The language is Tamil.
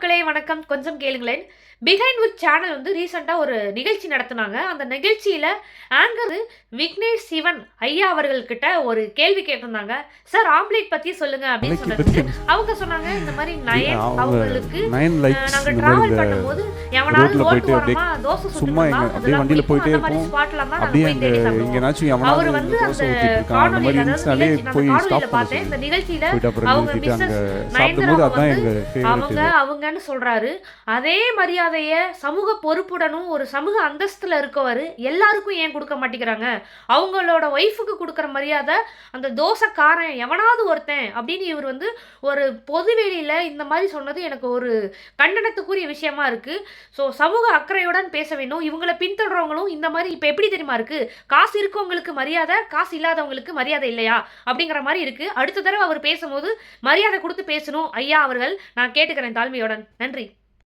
மக்களே வணக்கம். கொஞ்சம் கேளுங்களேன். பிஹைண்ட் வித் சேனல் வந்து ரீசெண்டா ஒரு நிகழ்ச்சி நடத்துனாங்க. அந்த நிகழ்ச்சியில ஆங்கர் விக்னேஷ் சிவன் ஐயா அவர்கள் கிட்ட ஒரு கேள்வி கேட்டிருந்தாங்க. சார் ஆம்லேட் பத்தி சொல்லுங்க அப்படின்னு சொன்னதுக்கு அவங்க சொன்னாங்க, இந்த மாதிரி நயன் அவங்களுக்கு நாங்க டிராவல் பண்ணும்போது எவனாவது ஓட்டு வரமா தோசை சுட்டுமா அப்படியே வண்டியில போயிட்டே இருப்போம். அப்படியே எங்கனாச்சும் எவனாவது வந்து அந்த காணொளியில போய் ஸ்டாப் பார்த்தேன். இந்த நிகழ்ச்சியில அவங்க மிஸ்ஸஸ் நயன்தாரா வந்து அவங்கன்னு சொல்றாரு. அதே மரியாதைய சமூக பொறுப்புடனும் ஒரு சமூக அந்தஸ்துல இருக்கவர் எல்லாருக்கும் ஏன் கொடுக்க மாட்டேங்கிறாங்க? அவங்களோட ஒய்ஃபுக்கு கொடுக்குற மரியாதை அந்த தோசைக்காரன் எவனாவது ஒருத்தன் அப்படின்னு இவர் வந்து ஒரு பொதுவெளியில இந்த மாதிரி சொன்னது எனக்கு ஒரு கண்டனத்துக்குரிய விஷயமா இருக்கு. ஸோ சமூக அக்கறையுடன் பேச வேணும். இவங்களை பின்தொடர்றவங்களும் இந்த மாதிரி இப்போ எப்படி தெரியுமா இருக்கு, காசு இருக்கவங்களுக்கு மரியாதை, காசு இல்லாதவங்களுக்கு மரியாதை இல்லையா அப்படிங்கிற மாதிரி இருக்கு. அடுத்த தடவை அவர் பேசும்போது மரியாதை கொடுத்து பேசணும் ஐயா அவர்கள். நான் கேட்டுக்கிறேன் தாழ்மையுடன். நன்றி.